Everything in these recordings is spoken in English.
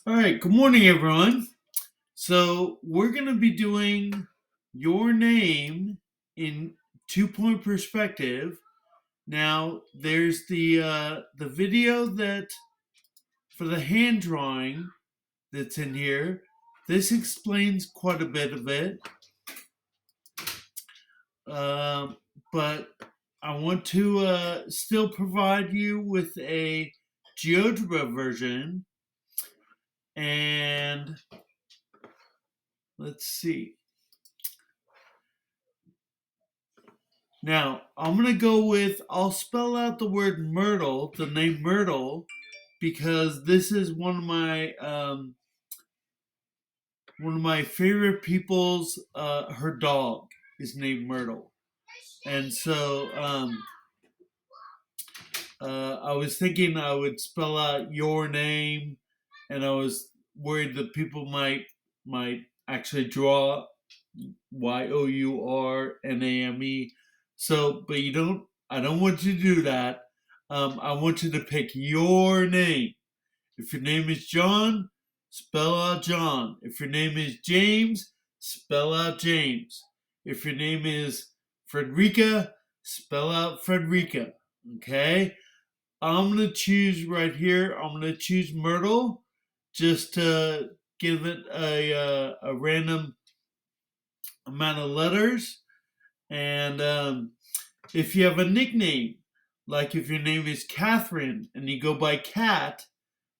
All right, good morning, everyone. So, we're going to be doing your name in 2 point perspective. Now, there's the video that for the hand drawing that's in here. This explains quite a bit of it, um, but I want to still provide you with a GeoGebra version. And let's see. Now, I'm going to go with, I'll spell out the word Myrtle, the name Myrtle, because this is one of my favorite people's, her dog is named Myrtle. And so I was thinking I would spell out your name, and I was worried that people might actually draw Yourname. So, but you don't. I don't want you to do that. I want you to pick your name. If your name is John, spell out John. If your name is James, spell out James. If your name is Frederica, spell out Frederica. Okay? I'm going to choose right here. I'm going to choose Myrtle just to give it a random amount of letters. And if you have a nickname, like if your name is Catherine and you go by Cat,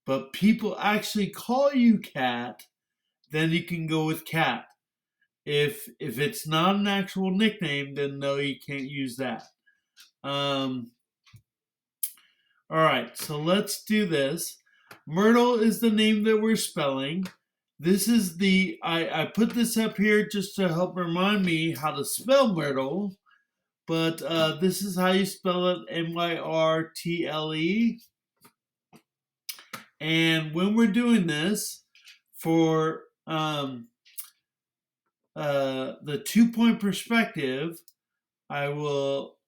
but people actually call you Cat, then you can go with Cat. If it's not an actual nickname, then no, you can't use that. All right, so let's do this. Myrtle is the name that we're spelling. This is I put this up here just to help remind me how to spell Myrtle, but this is how you spell it, Myrtle. And when we're doing this for the 2 point perspective, I will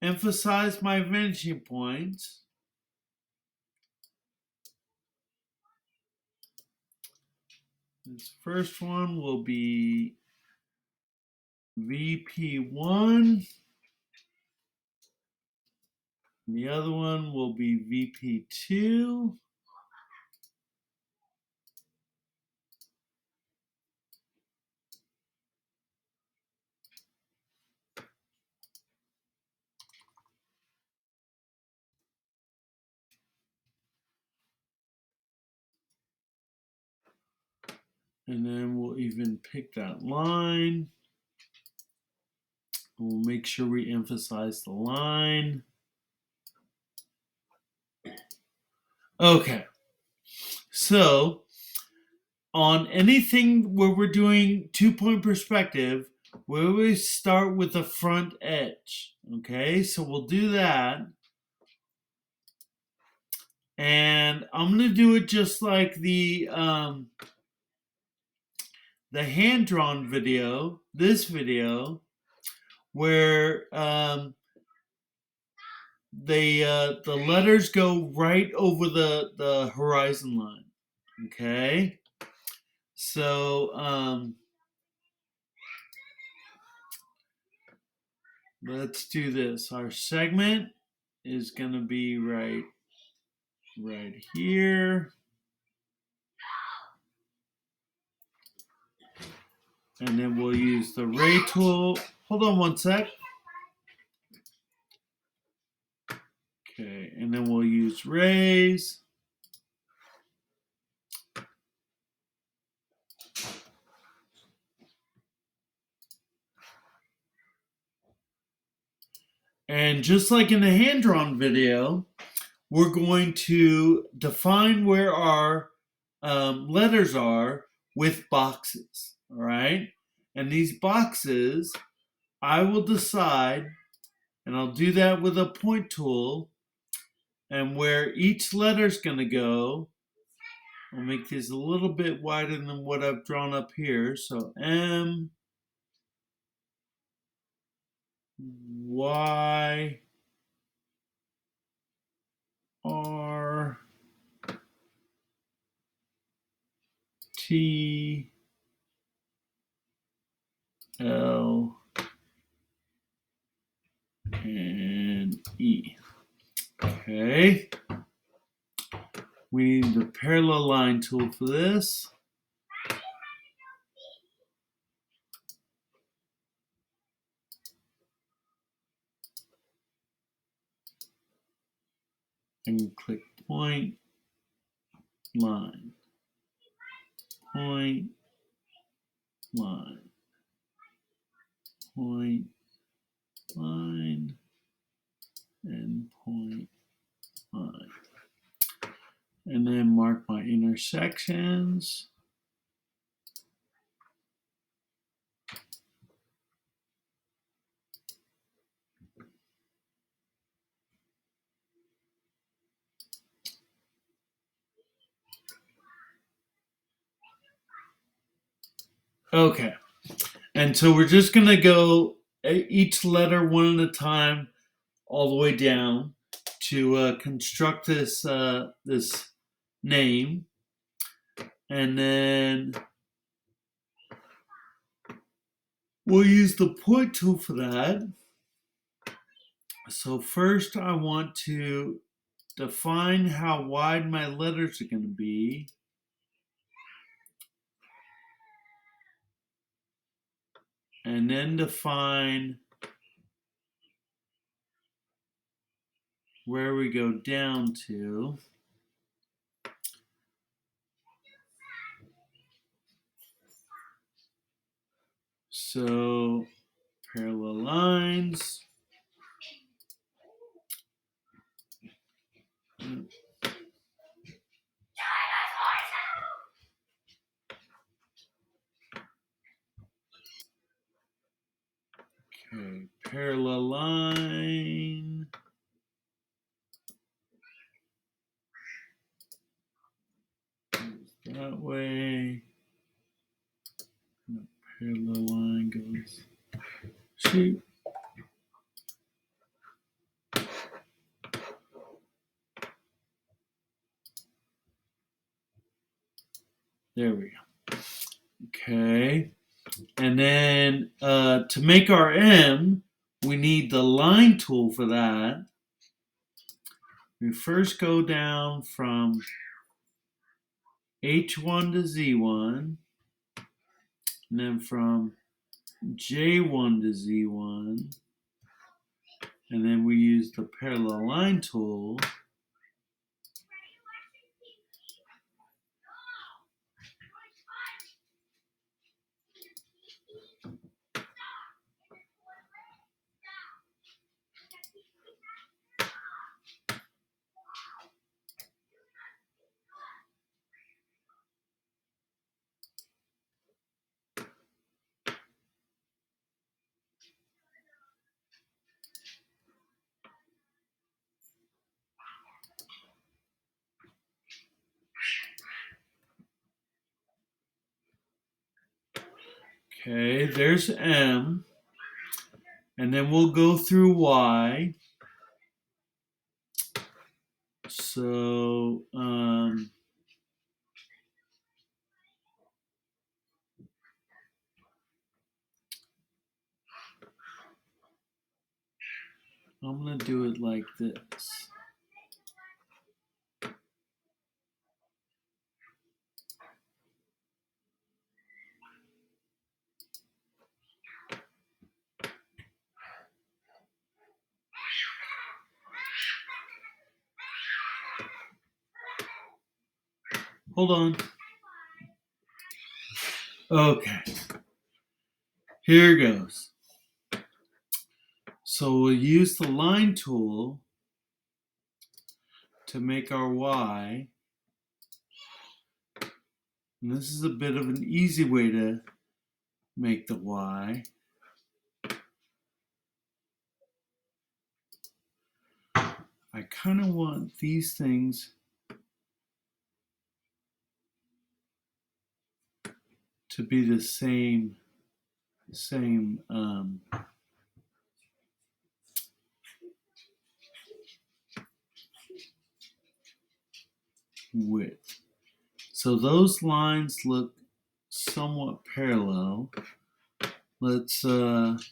emphasize my vanishing points. This first one will be VP1. The other one will be VP2. And then we'll even pick that line. We'll make sure we emphasize the line. Okay. So on anything where we're doing 2 point perspective, we always start with the front edge. Okay, so we'll do that. And I'm going to do it just like the hand-drawn video, this video, where the letters go right over the horizon line. Okay, so let's do this. Our segment is going to be right here. And then we'll use the ray tool. Hold on one sec. Okay, and then we'll use rays. And just like in the hand-drawn video, we're going to define where our letters are with boxes, all right? And these boxes, I will decide, and I'll do that with a point tool, and where each letter's going to go, I'll make this a little bit wider than what I've drawn up here. So M, Y, R, T L and E. Okay. We need the parallel line tool for this. And click point, line, point, line, point, line, and point, line. And then mark my intersections. Okay. And so we're just going to go each letter one at a time all the way down to construct this this name. And then we'll use the point tool for that. So first I want to define how wide my letters are going to be. And then define where we go down to. So parallel lines. Okay, parallel line. That way. The parallel line goes. Shoot. There we go. Okay. And then to make our M, we need the line tool for that. We first go down from H1 to Z1, and then from J1 to Z1, and then we use the parallel line tool. Okay, there's M. And then we'll go through Y. So, I'm going to do it like this. Hold on. Okay. Here goes. So we'll use the line tool to make our Y. And this is a bit of an easy way to make the Y. I kind of want these things to be the same width. So those lines look somewhat parallel. Let's there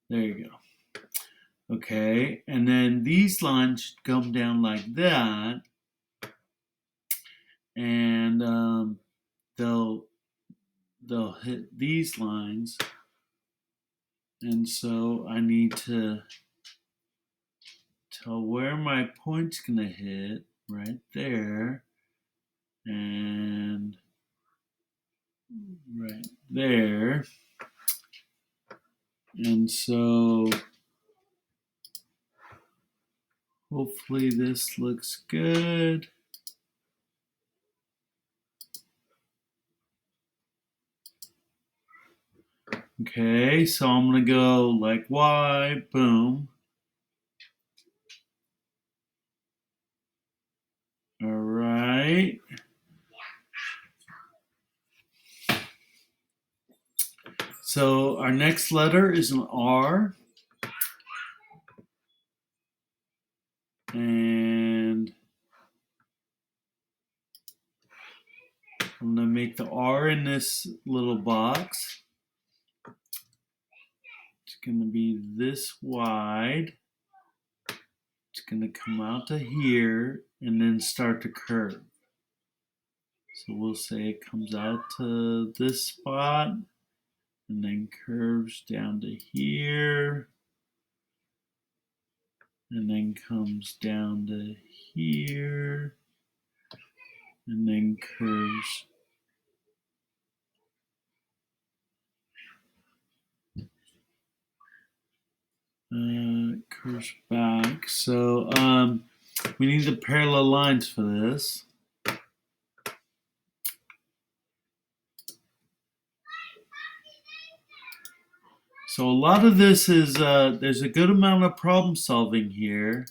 you go. Okay, and then these lines should come down like that, and they'll hit these lines, and so I need to tell where my point's gonna hit, right there, and right there, and so hopefully this looks good. Okay, so I'm gonna go like Y, boom. All right. So our next letter is an R. And I'm gonna make the R in this little box. It's gonna be this wide. It's gonna come out to here and then start to curve. So we'll say it comes out to this spot and then curves down to here and then comes down to here and then curves curves back. So we need the parallel lines for this. So a lot of this is there's a good amount of problem solving here.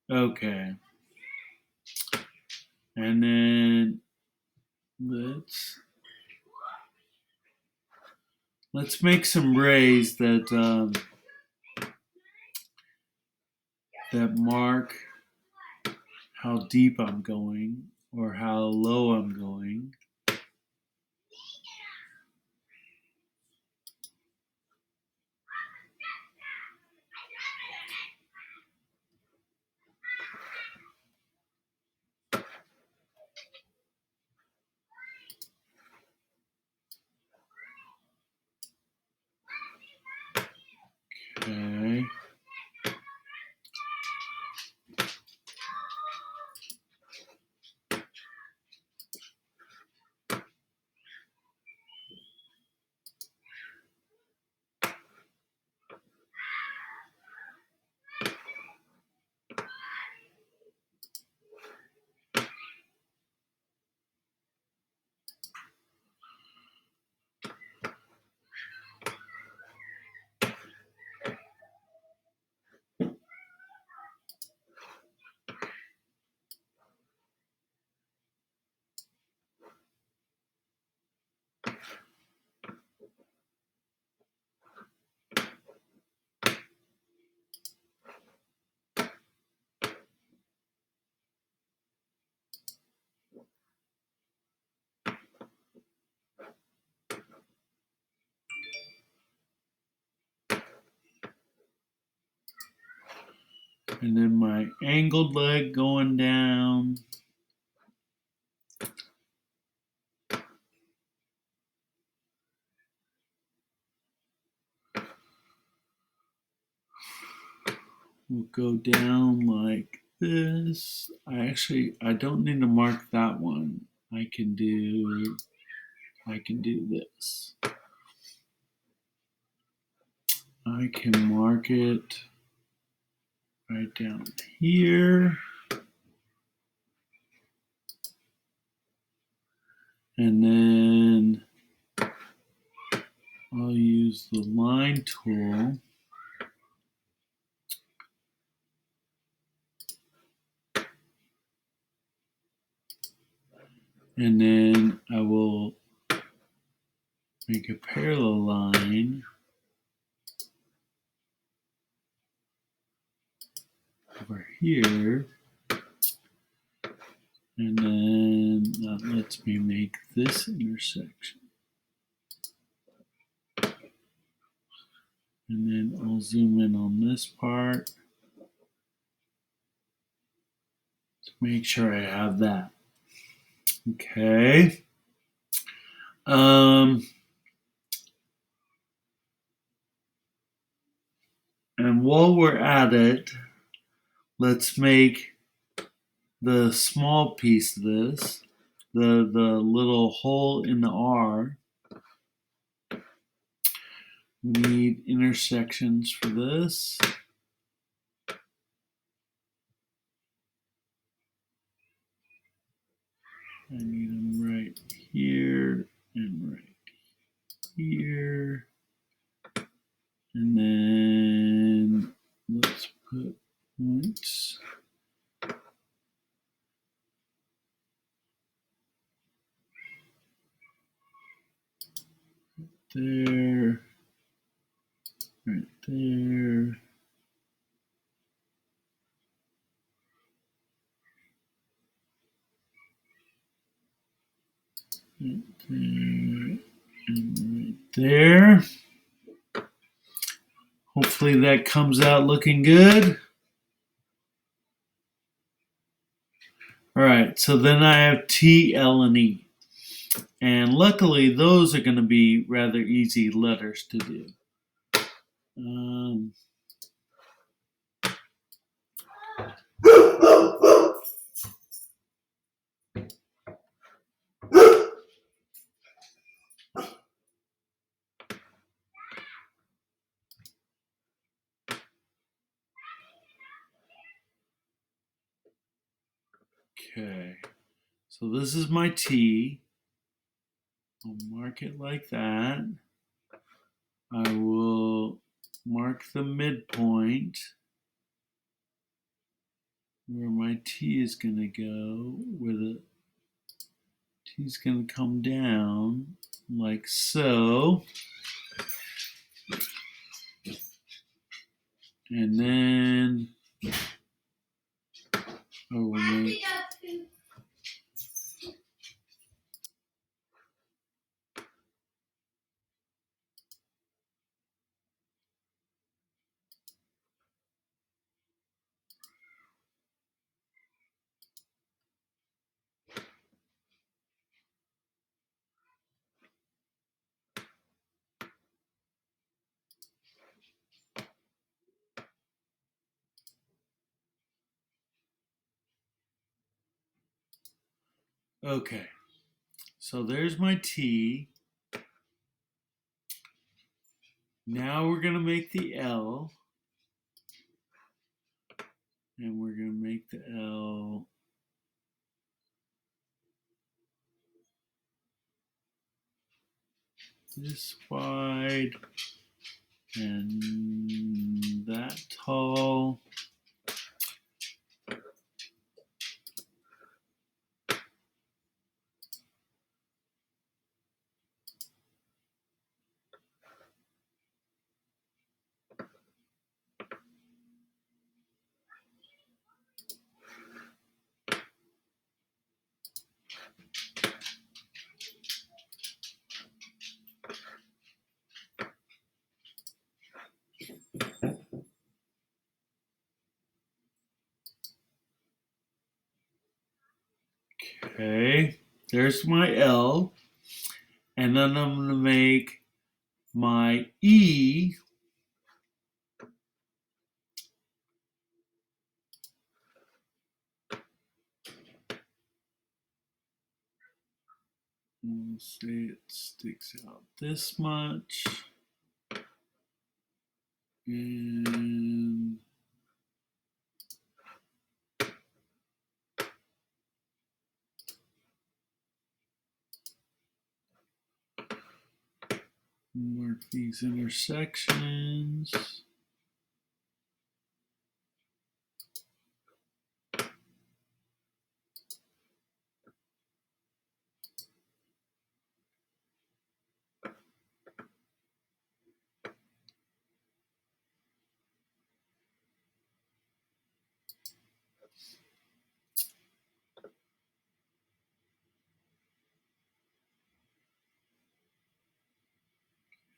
Okay. And then let's make some rays that that mark how deep I'm going or how low I'm going. Okay. And then my angled leg going down. Will go down like this. I don't need to mark that one. I can do this. I can mark it right down here. And then I'll use the line tool. And then I will make a parallel line over here. And then that lets me make this intersection. And then I'll zoom in on this part to make sure I have that. Okay. And while we're at it, let's make the small piece of this, the little hole in the R. We need intersections for this. I need them right here and right here. And then let's put points. There, right there. Right there and right there. Hopefully that comes out looking good. All right, so then I have T, L, and E. And luckily, those are going to be rather easy letters to do. Okay, so this is my T. I'll mark it like that. I will mark the midpoint where my T is going to go, where the T is going to come down like so. And then I will make okay, so there's my T. Now we're going to make the L. And we're going to make the L this wide and that tall. Okay, there's my L. And then I'm going to make my E. We'll say it sticks out this much. And Mark these intersections.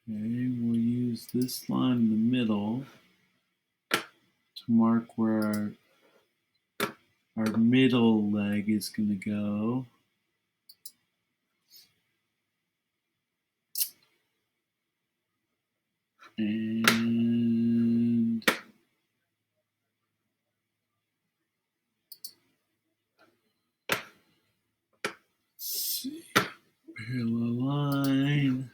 Okay, we'll use this line in the middle to mark where our middle leg is going to go. And let's see, parallel line.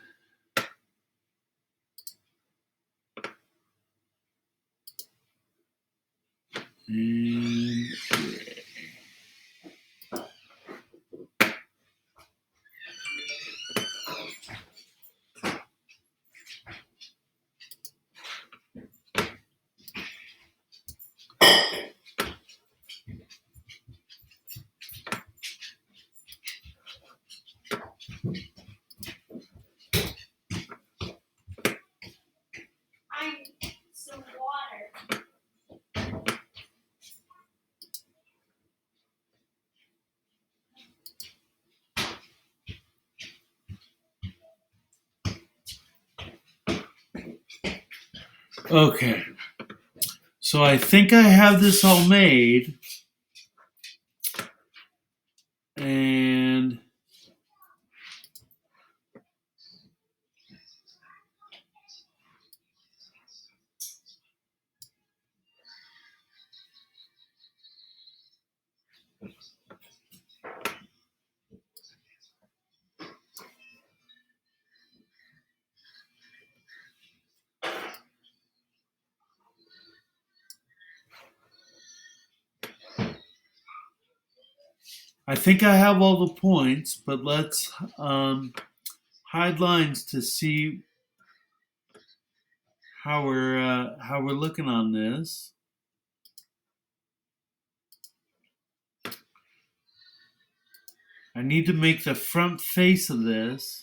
And I need some water. okay, so I think I have this all made, and I think I have all the points, but let's hide lines to see how we're looking on this. I need to make the front face of this.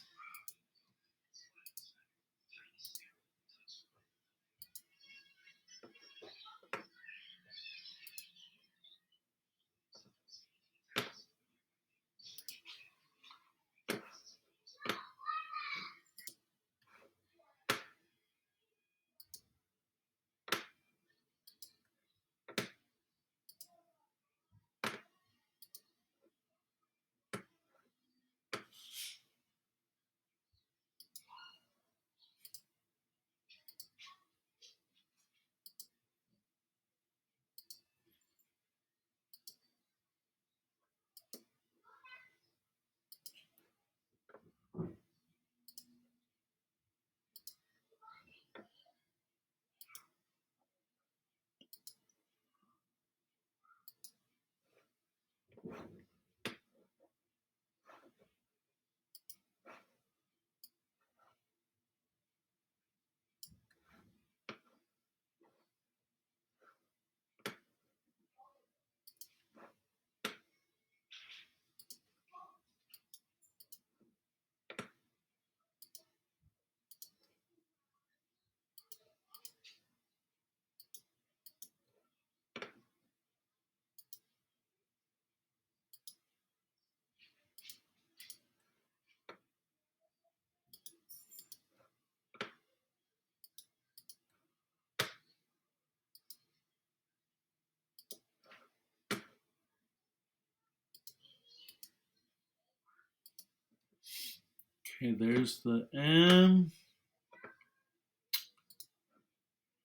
Okay, there's the M.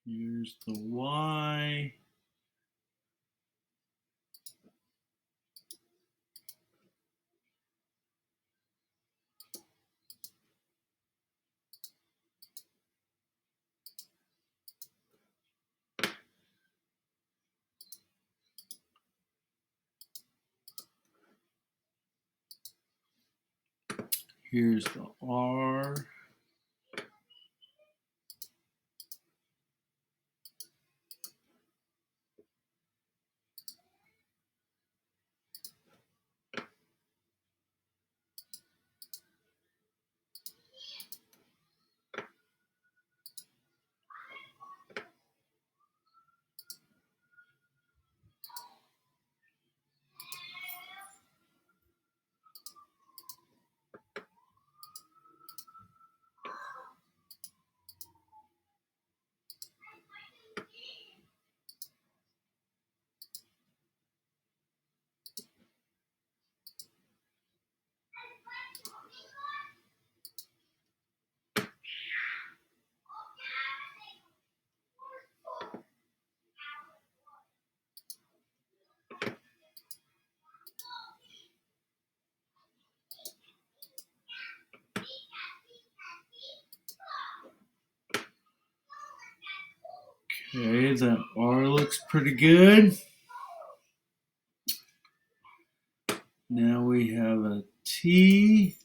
Here's the Y. Here's the R. Okay, that R looks pretty good. Now we have a T.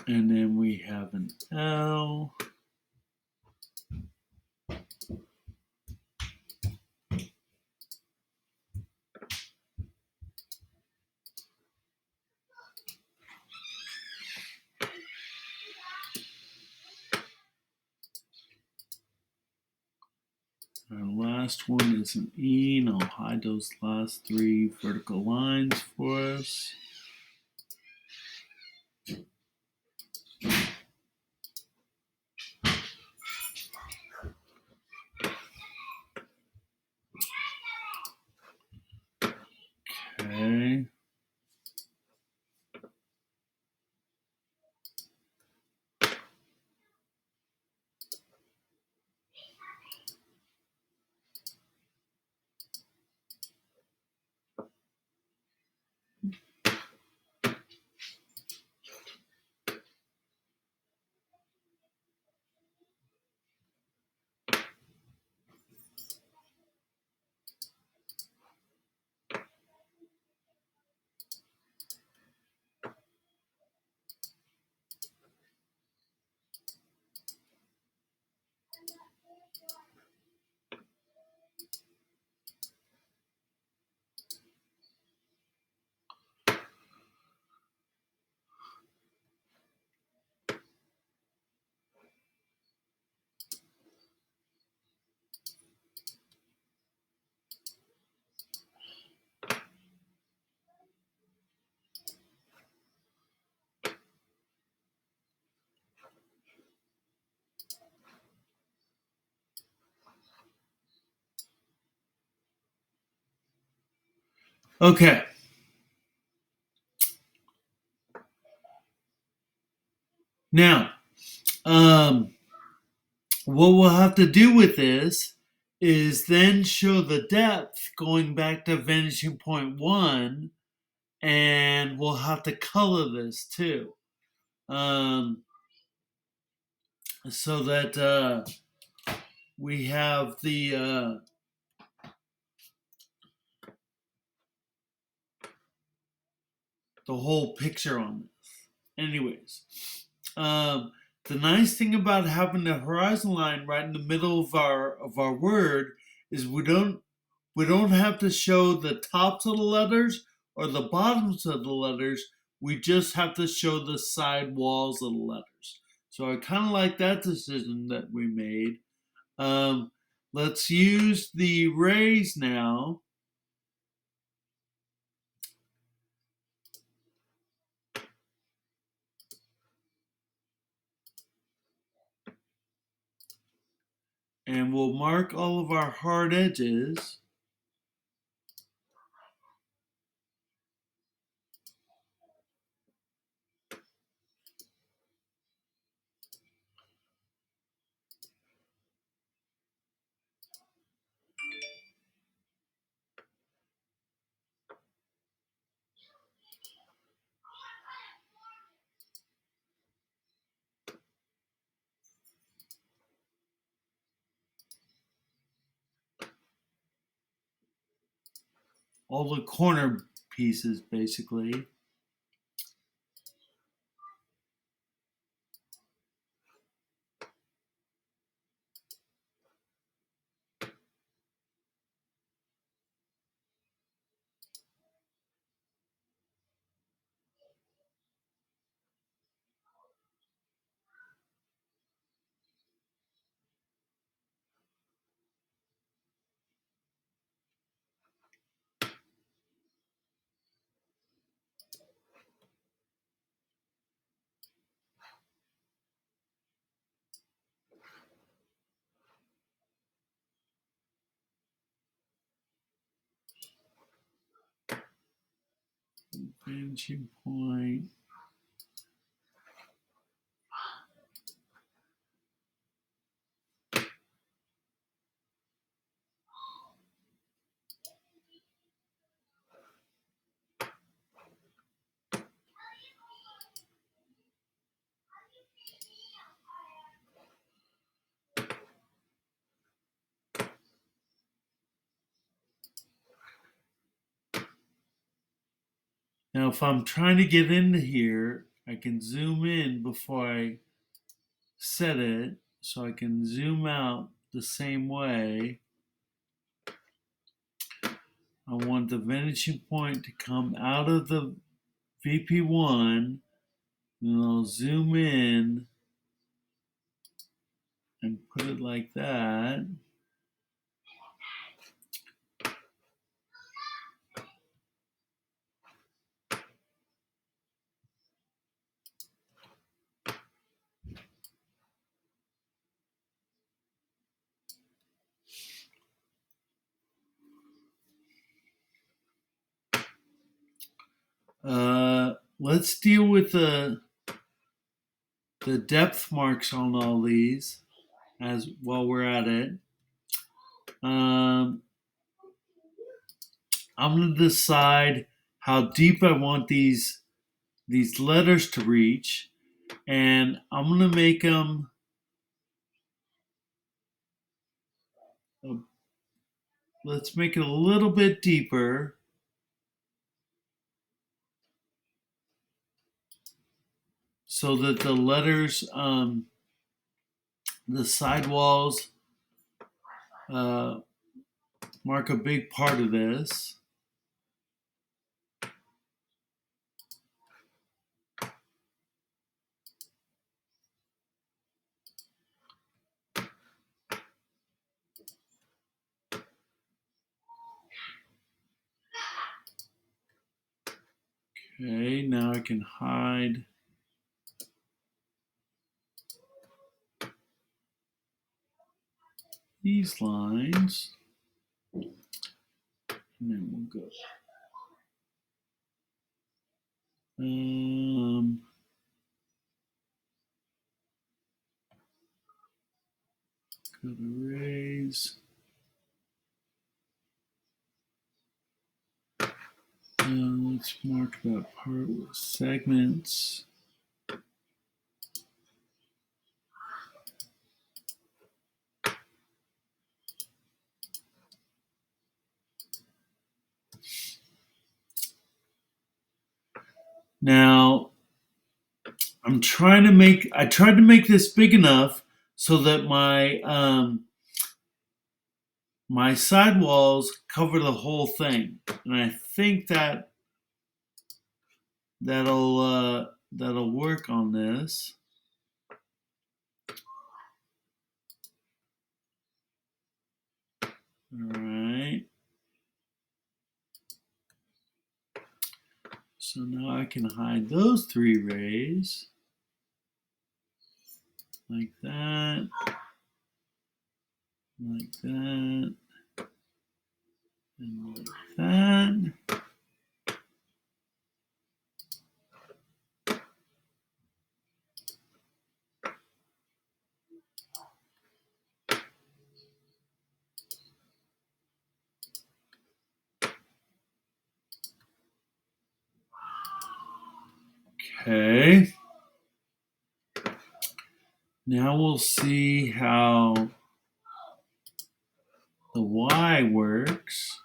And then we have an L. Our last one is an E, and I'll hide those last three vertical lines for us. Okay. Okay. Now, what we'll have to do with this is then show the depth going back to vanishing point 1, and we'll have to color this too. So that we have the whole picture on this. Anyways, the nice thing about having the horizon line right in the middle of our word is we don't have to show the tops of the letters or the bottoms of the letters. We just have to show the side walls of the letters. So I kind of like that decision that we made. Let's use the rays now. And we'll mark all of our hard edges. All the corner pieces, basically. Vanishing point. Now, if I'm trying to get into here, I can zoom in before I set it, so I can zoom out the same way. I want the vanishing point to come out of the VP1, and I'll zoom in and put it like that. Let's deal with the depth marks on all these as while we're at it. I'm going to decide how deep I want these letters to reach, and I'm going to make them let's make it a little bit deeper. So that the letters, the sidewalls, mark a big part of this. Okay, now I can hide these lines. And then we'll go. Go to raise. Let's mark that part with segments. Now, I tried to make this big enough so that my sidewalls cover the whole thing, and I think that'll work on this. All right. So now I can hide those three rays like that, like that, and like that. Okay. Now we'll see how the Y works.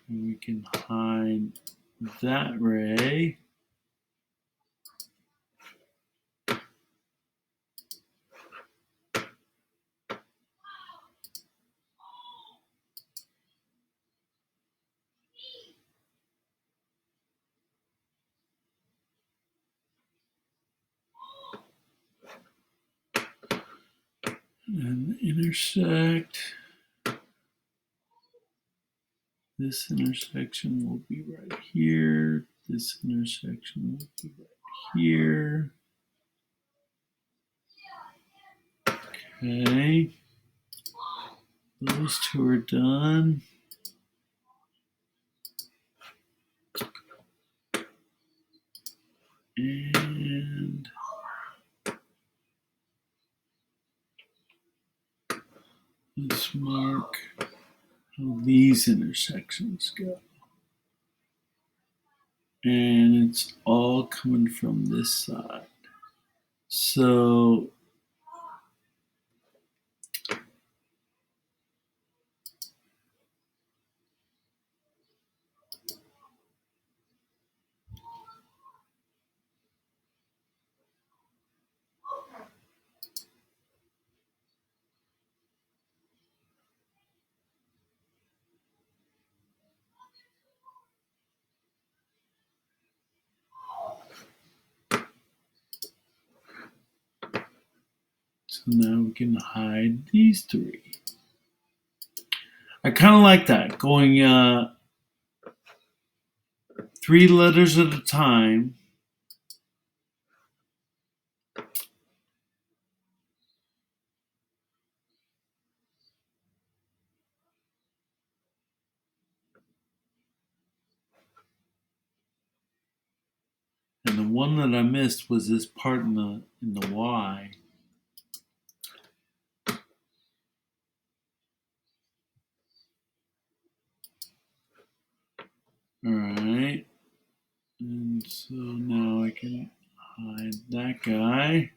And we can hide that ray. And intersect. This intersection will be right here. This intersection will be right here. Okay. Those two are done. And let's mark how these intersections go. And it's all coming from this side. So now we can hide these three. I kind of like that, going 3 letters at a time. And the one that I missed was this part in the Y. All right. And so now I can hide that guy.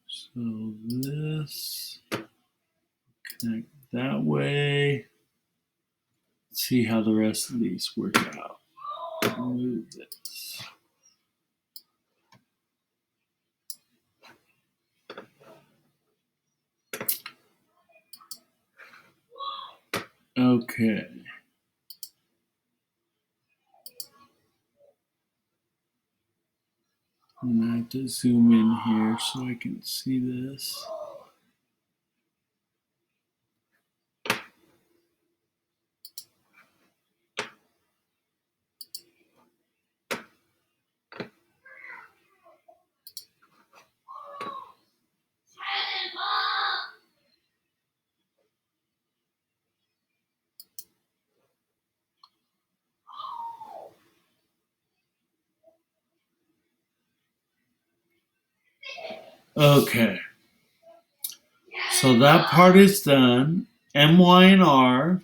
So this, connect that way. Let's see how the rest of these work out. Move this. Okay. I'm gonna have to zoom in here so I can see this. Okay. So that part is done. M, Y, and R.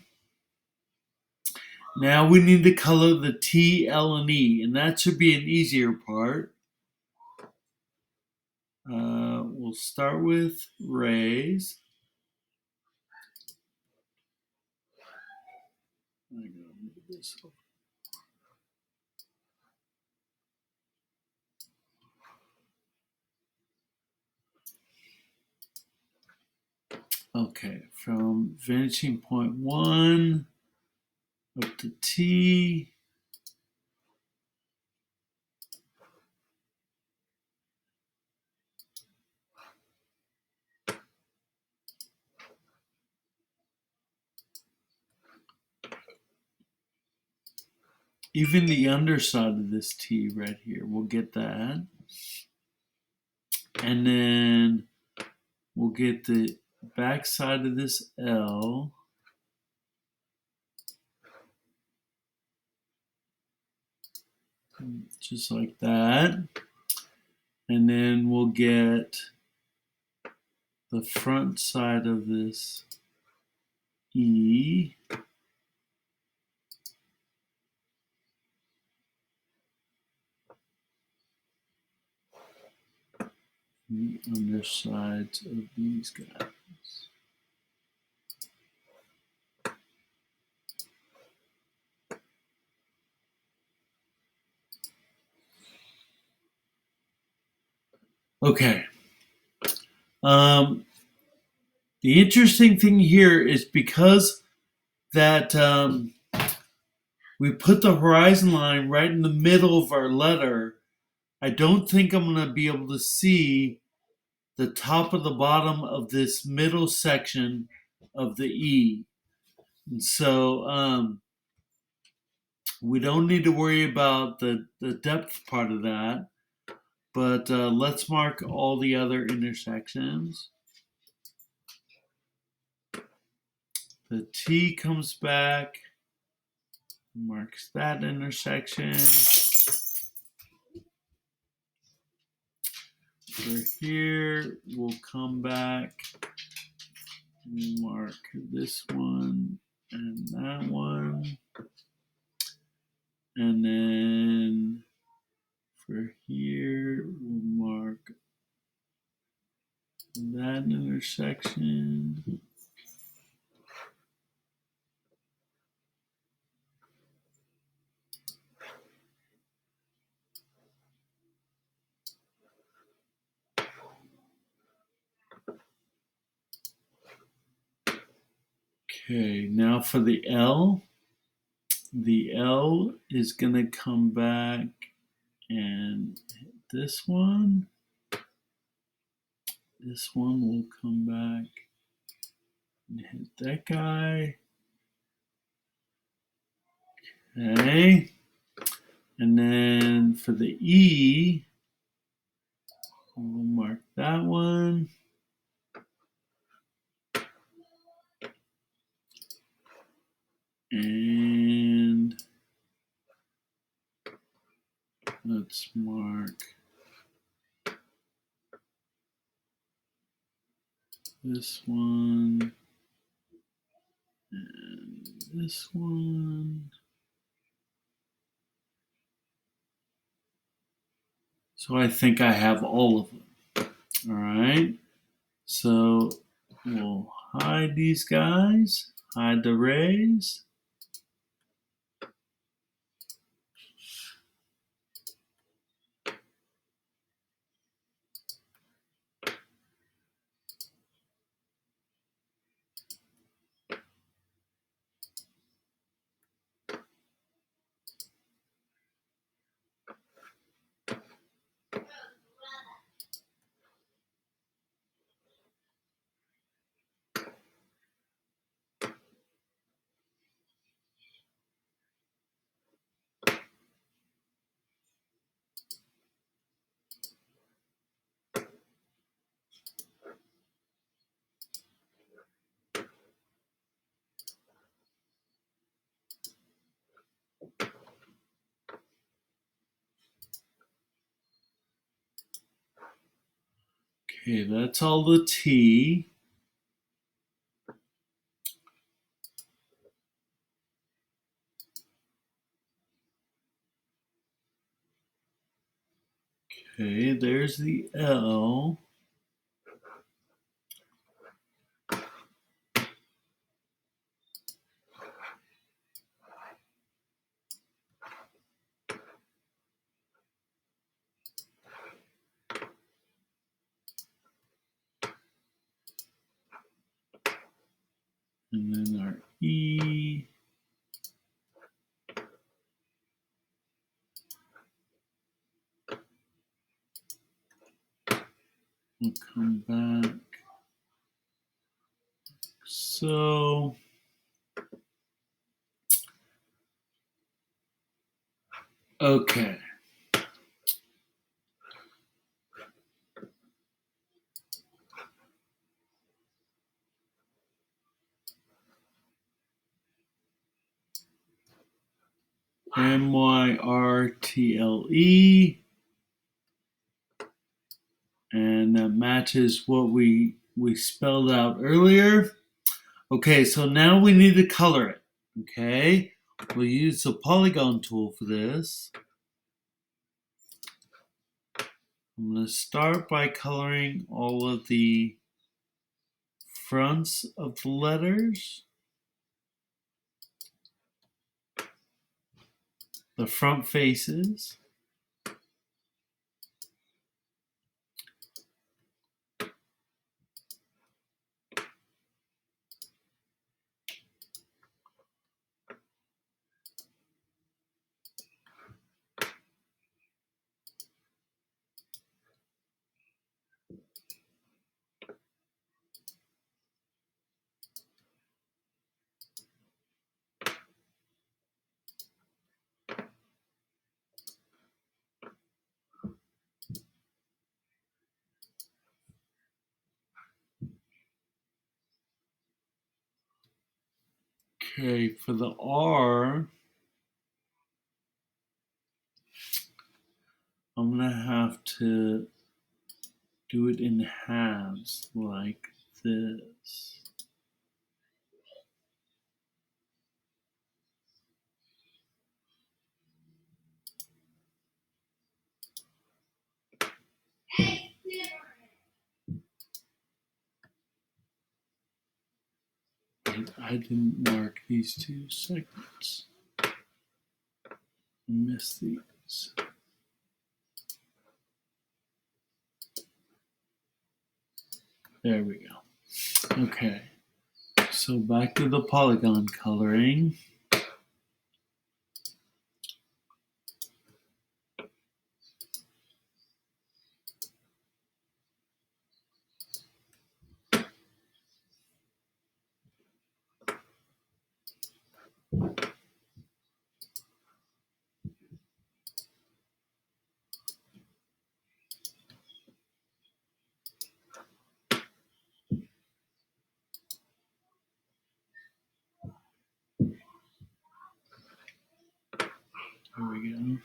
Now we need to color the T, L, and E, and that should be an easier part. We'll start with raise. I gotta move this over. Okay, from vanishing point 1 up to T. Even the underside of this T right here, we'll get that. And then we'll get the back side of this L. Just like that. And then we'll get the front side of this E. The undersides of these guys. Okay. The interesting thing here is because that we put the horizon line right in the middle of our letter, I don't think I'm going to be able to see the top of the bottom of this middle section of the E. And so we don't need to worry about the depth part of that, but let's mark all the other intersections. The T comes back, marks that intersection. For here, we'll come back, mark this one and that one. And then for here, we'll mark that intersection. Okay, now for the L. The L is going to come back and hit this one. This one will come back and hit that guy. Okay. And then for the E, we'll mark that one. And let's mark this one and this one. So I think I have all of them. All right. So we'll hide these guys, hide the rays. Okay, that's all the T. Okay, there's the L. And then our E. We'll come back. So okay. MYRTLE, and that matches what we spelled out earlier. Okay, so now we need to color it. Okay, we'll use the polygon tool for this. I'm going to start by coloring all of the fronts of the letters, the front faces. Okay, for the R, I'm going to have to do it in halves like this. I didn't mark these 2 segments. I missed these. There we go. Okay, so back to the polygon coloring. There we go.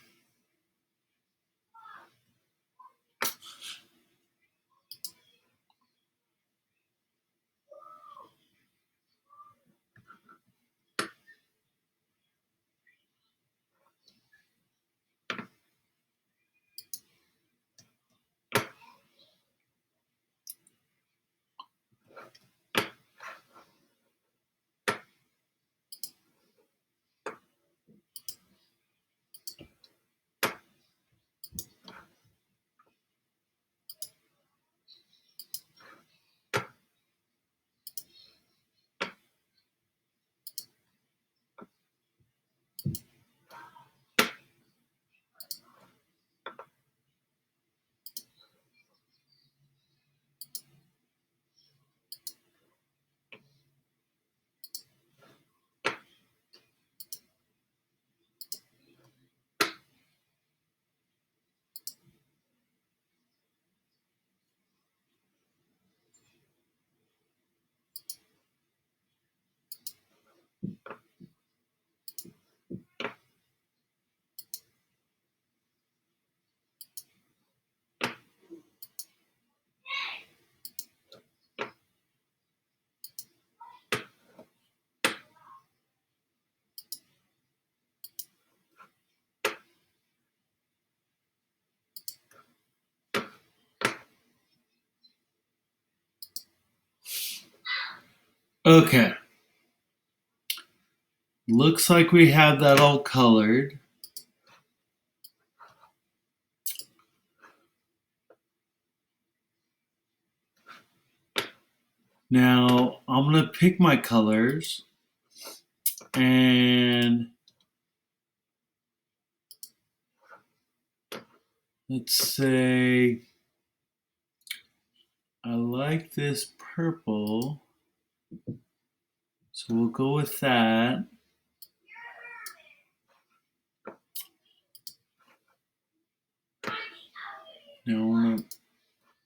Okay. Looks like we have that all colored. Now I'm going to pick my colors and let's say I like this purple, so we'll go with that. Now I'm going to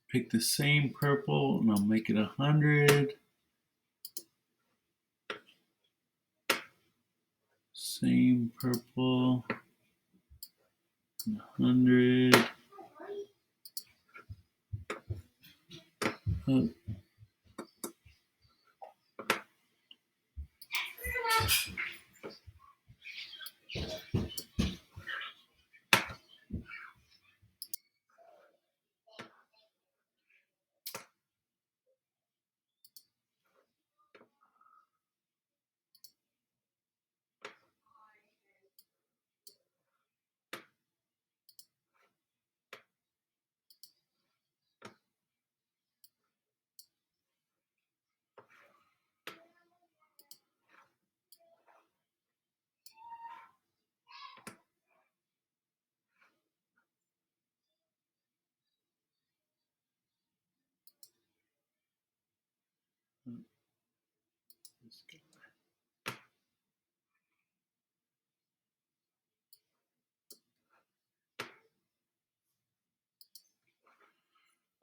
pick the same purple and I'll make it 100. Same purple, 100. Oh.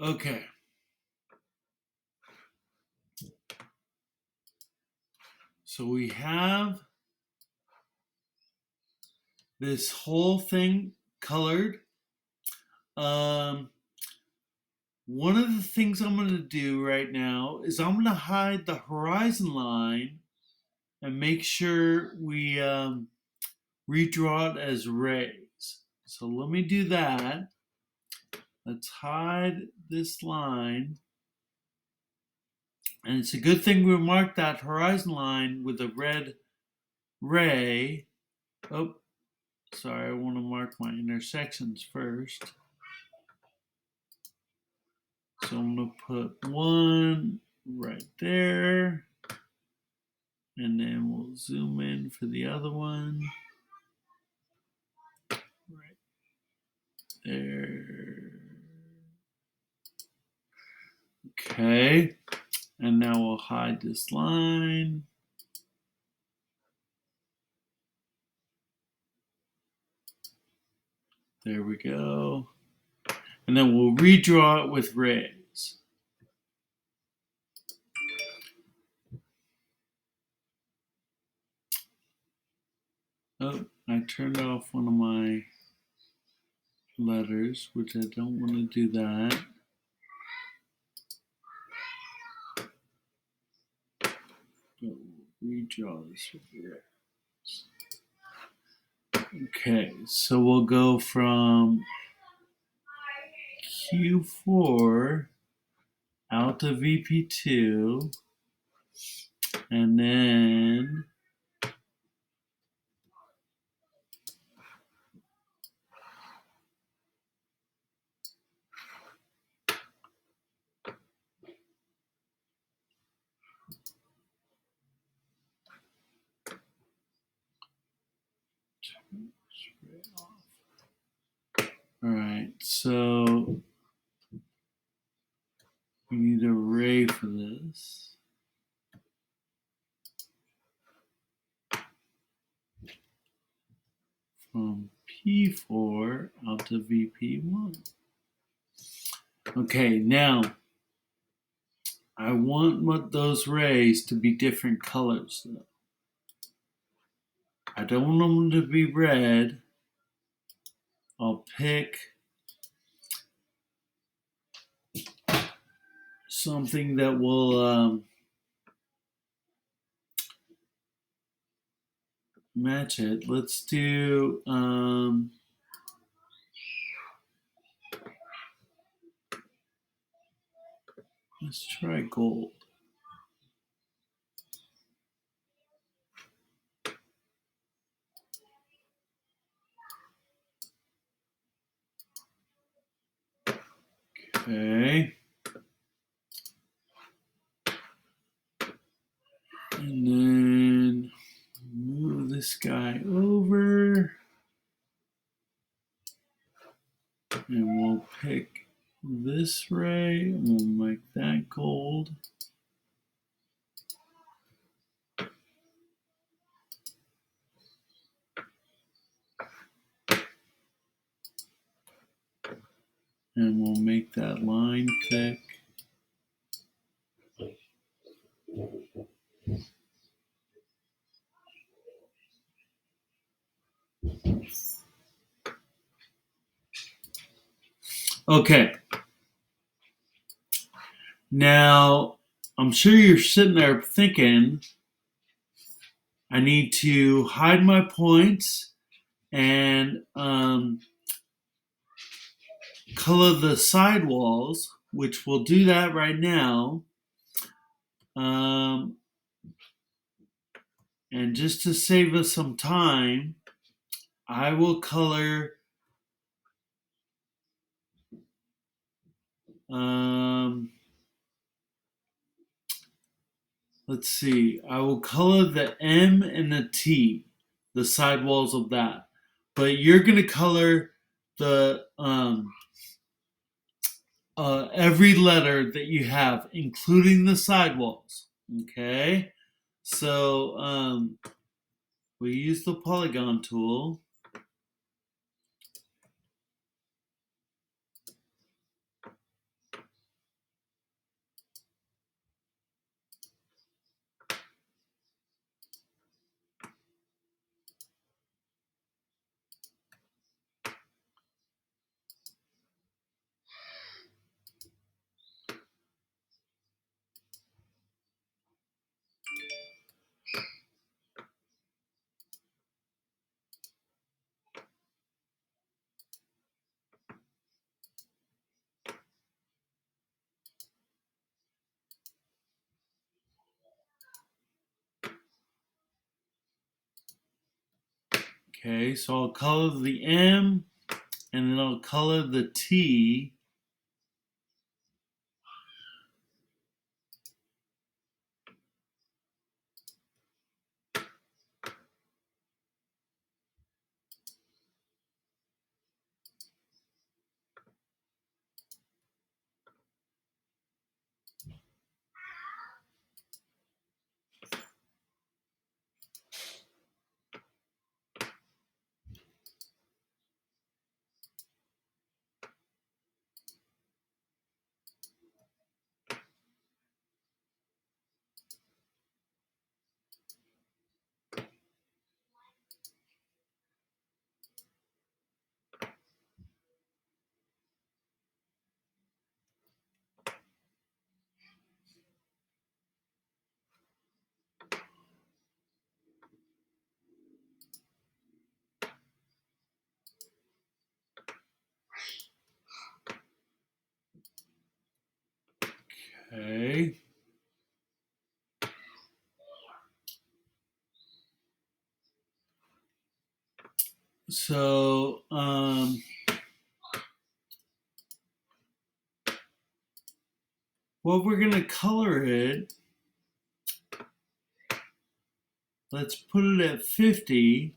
Okay. So we have this whole thing colored. One of the things I'm going to do right now is I'm going to hide the horizon line and make sure we redraw it as rays. So let me do that. Let's hide this line. And it's a good thing we marked that horizon line with a red ray. Oh, sorry, I want to mark my intersections first. So I'm going to put one right there. And then we'll zoom in for the other one. Right there. Okay. And now we'll hide this line. There we go. And then we'll redraw it with rays. Oh, I turned off one of my letters, which I don't want to do that. But we'll redraw this with rays. Okay, so we'll go from Q4 out to VP2, and then all right, so we need a ray for this. From P4 out to VP1. Okay, now I want those rays to be different colors though. I don't want them to be red. I'll pick something that will match it. Let's do let's try gold. Okay. And then move this guy over. And we'll pick this ray and we'll make that gold. And we'll make that line thick. Okay. Now, I'm sure you're sitting there thinking, I need to hide my points and color the sidewalls, which we'll do that right now. And just to save us some time, I will color let's see, I will color the M and the T, the sidewalls of that. But you're gonna color the every letter that you have, including the sidewalls. Okay, so we use the polygon tool. Okay, so I'll color the M and then I'll color the T. Okay. So, well, we're going to color it. Let's put it at 50.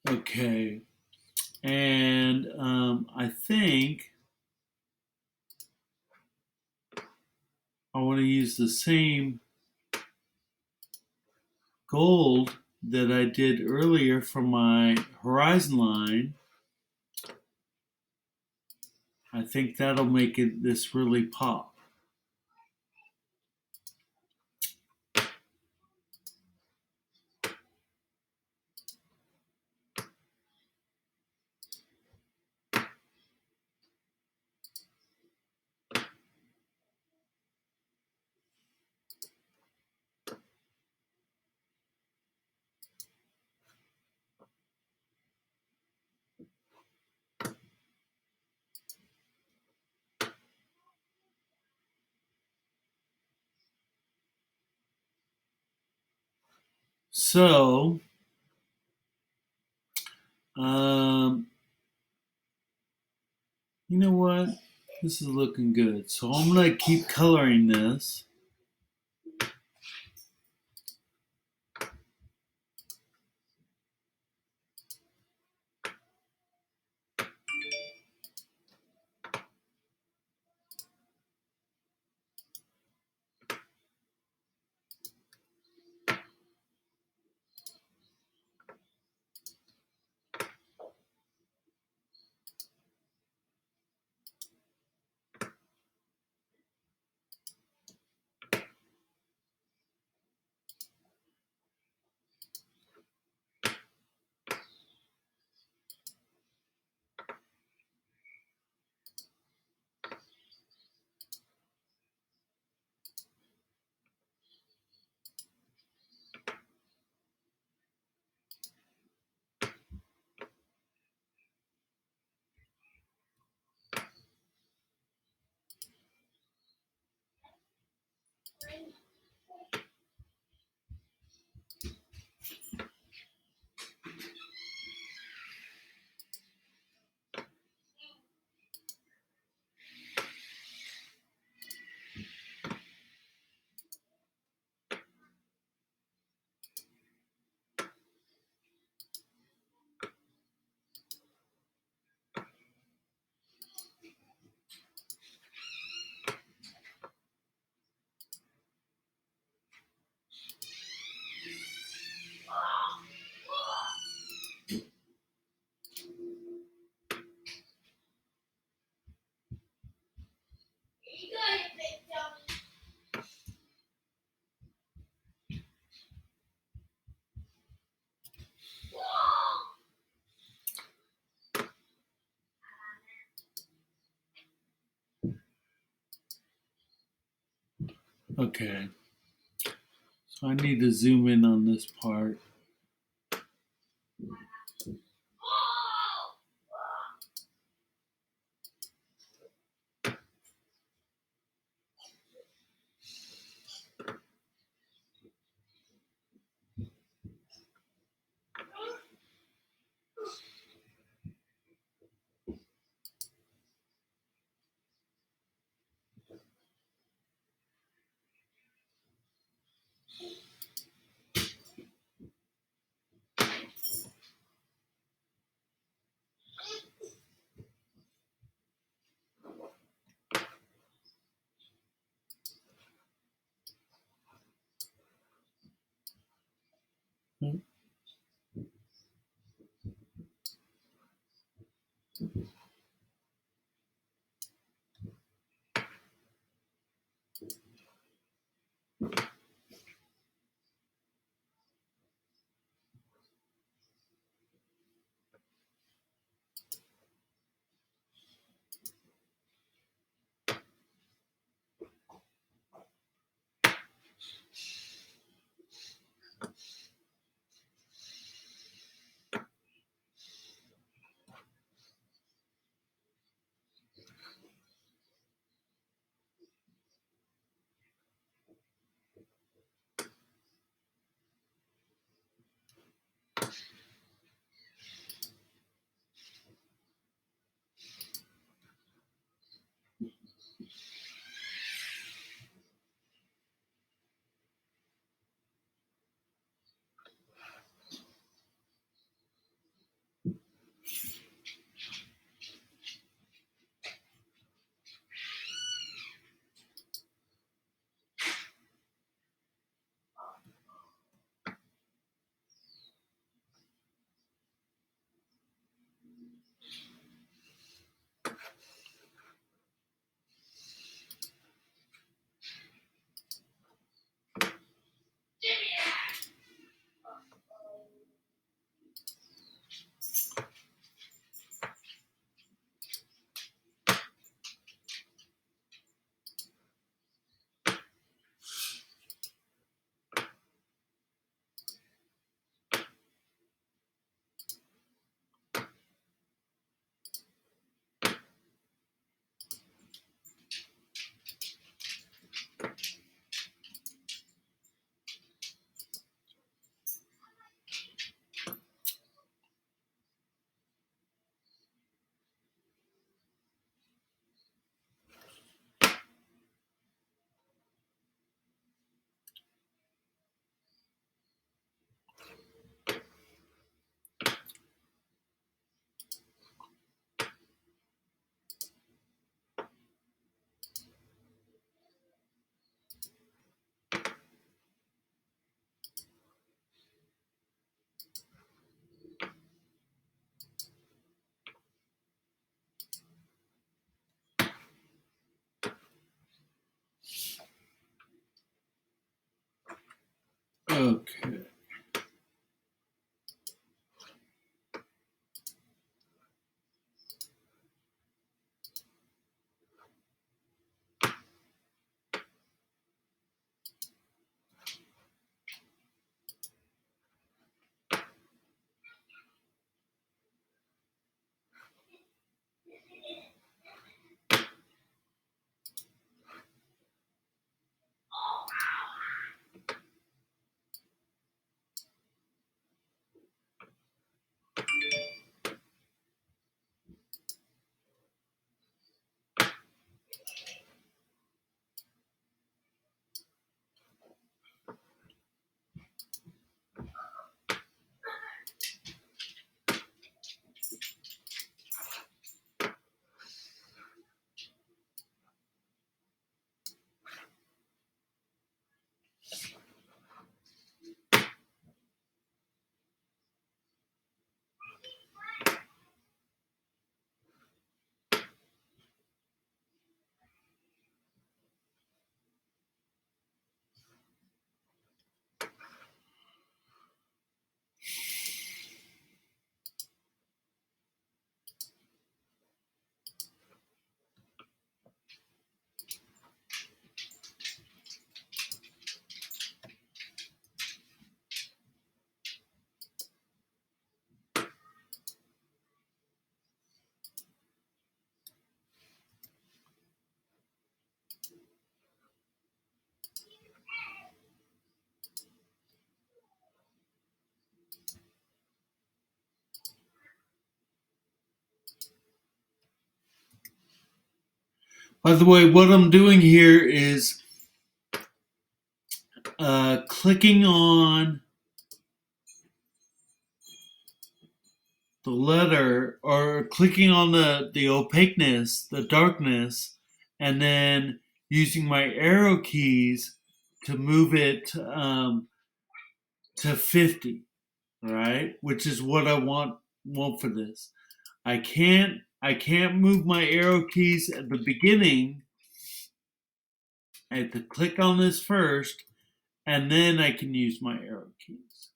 Okay. And I think I want to use the same gold that I did earlier for my horizon line. I think that'll make it this really pop. So, you know what? This is looking good. So I'm going to keep coloring this. Okay. So I need to zoom in on this part. Okay. By the way, what I'm doing here is clicking on the letter or clicking on the opaqueness, the darkness, and then using my arrow keys to move it to 50, right? Which is what I want for this. I can't move my arrow keys at the beginning I have to click on this first, and then I can use my arrow keys.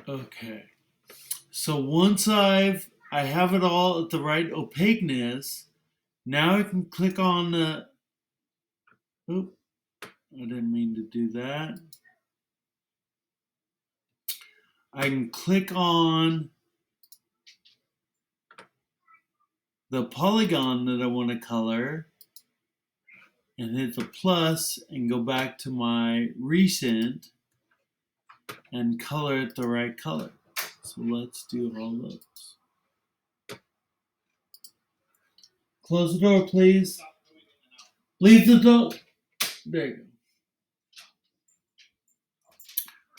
Okay. So once I have it all at the right opaqueness, now I can click on the, oop, I didn't mean to do that. I can click on the polygon that I want to color and hit the plus and go back to my recent and color it the right color. So let's do all those. Close the door, please. Leave the door. There you go.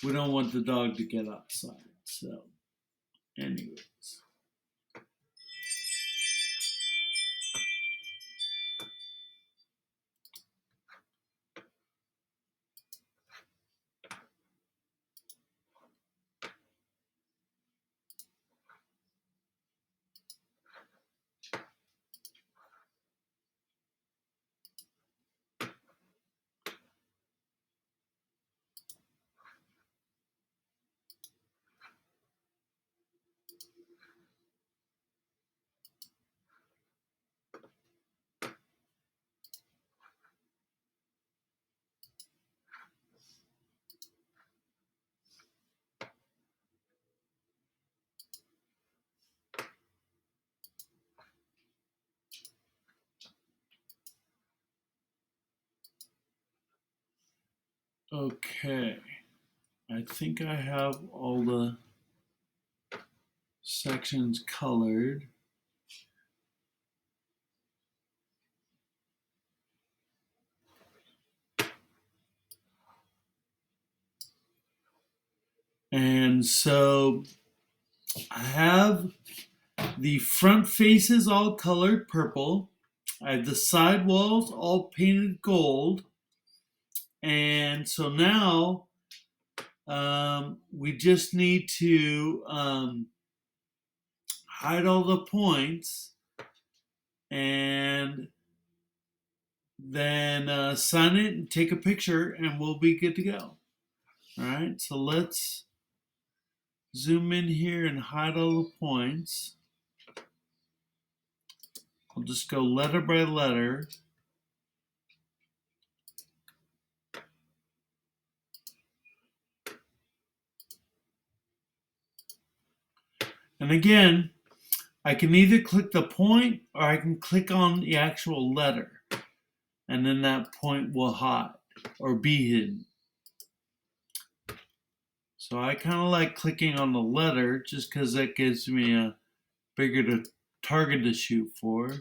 We don't want the dog to get outside. So, anyways. Okay. I think I have all the sections colored. And so I have the front faces all colored purple. I have the side walls all painted gold. And so now we just need to hide all the points and then sign it and take a picture and we'll be good to go. All right, so let's zoom in here and hide all the points. I'll just go letter by letter. And again, I can either click the point or I can click on the actual letter. And then that point will hide or be hidden. So I kind of like clicking on the letter just because that gives me a bigger target to shoot for.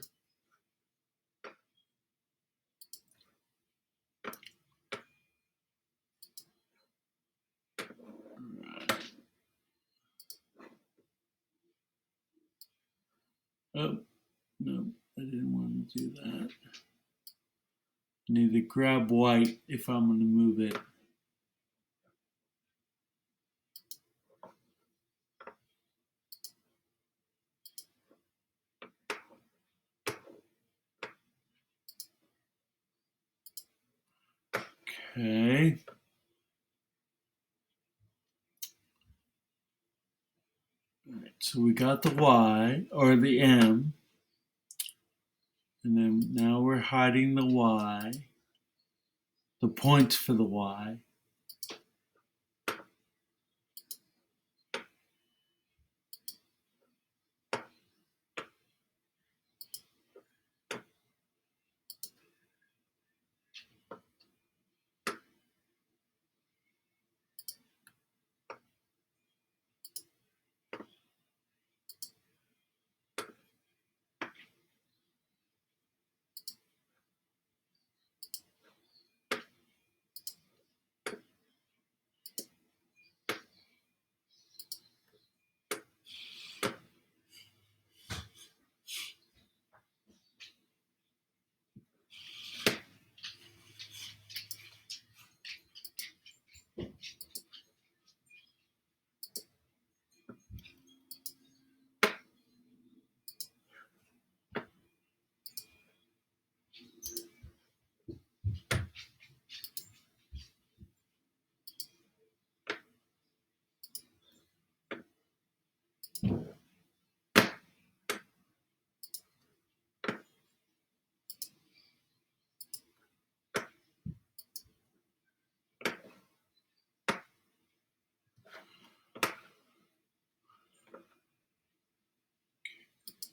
Oh, no, I didn't want to do that. I need to grab white if I'm going to move it. Okay. All right, so we got the Y or the M. And then now we're hiding the Y. the points for the Y.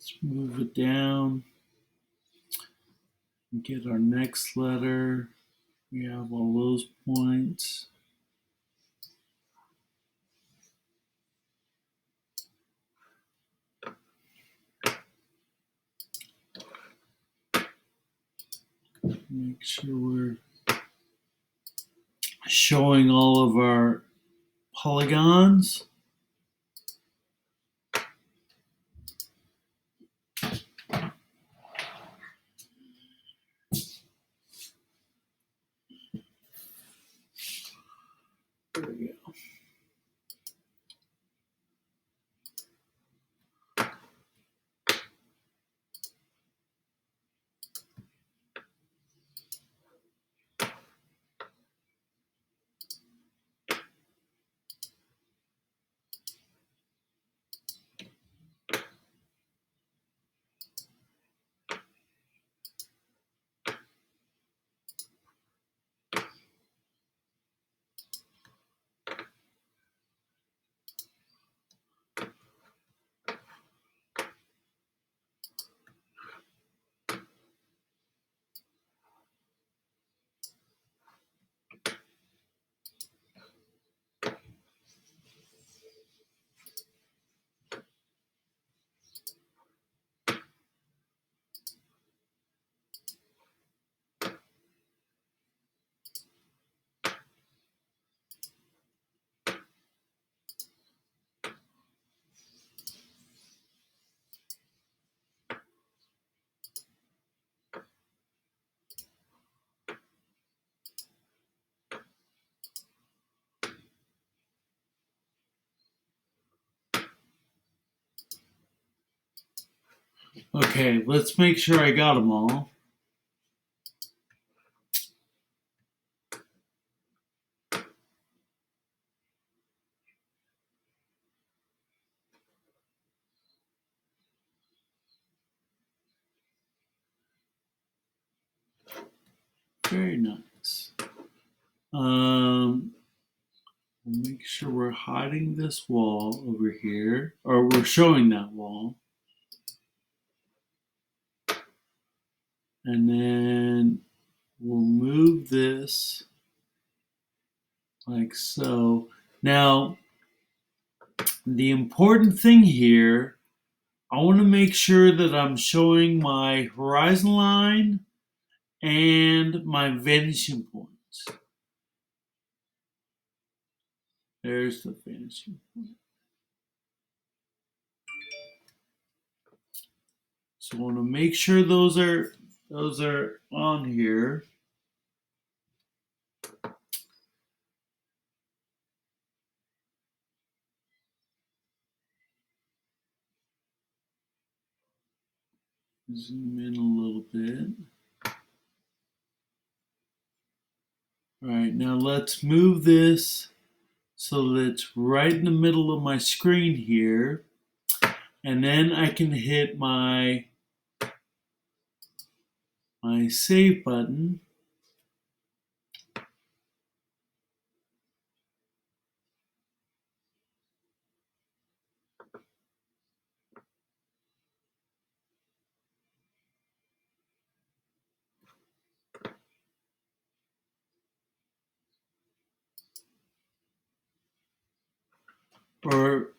Let's move it down and get our next letter. We have all those points. Make sure we're showing all of our polygons. There we go. Okay, let's make sure I got them all. Very nice. We'll make sure we're hiding this wall over here, or we're showing that wall. And then we'll move this like so. Now, the important thing here, I want to make sure that I'm showing my horizon line and my vanishing points. There's the vanishing point. So I want to make sure those are on here. Zoom in a little bit. All right, now let's move this so that it's right in the middle of my screen here. And then I can hit my save button. or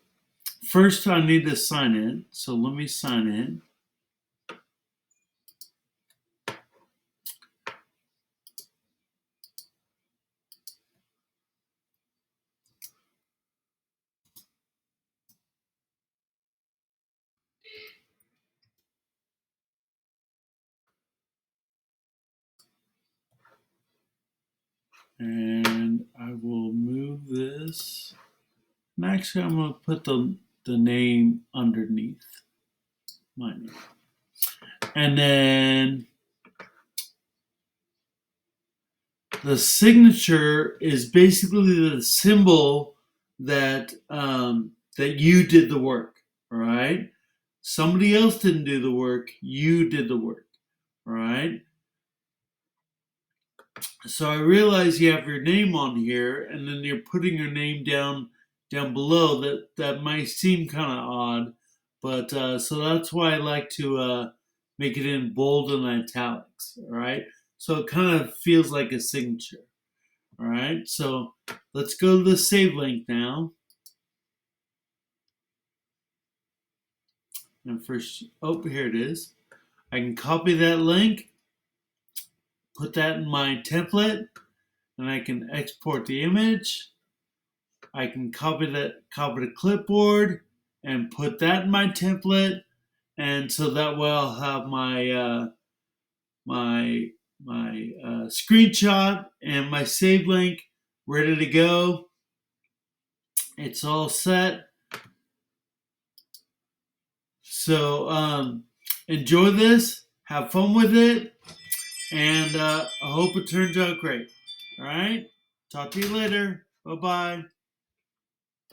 first I need to sign in. So let me sign in. And I will move this. And actually, I'm going to put the name underneath my name. And then the signature is basically the symbol that that you did the work. All right. Somebody else didn't do the work. You did the work. All right. So I realize you have your name on here, and then you're putting your name down below. That might seem kind of odd, but so that's why I like to make it in bold and italics. All right, so it kind of feels like a signature. All right, so let's go to the save link now. And first, oh, here it is. I can copy that link, put that in my template, and I can export the image. I can copy the clipboard and put that in my template, and so that way I'll have my screenshot and my save link ready to go. It's all set. So enjoy this, have fun with it, and I hope it turns out great. All right, talk to you later. Bye bye.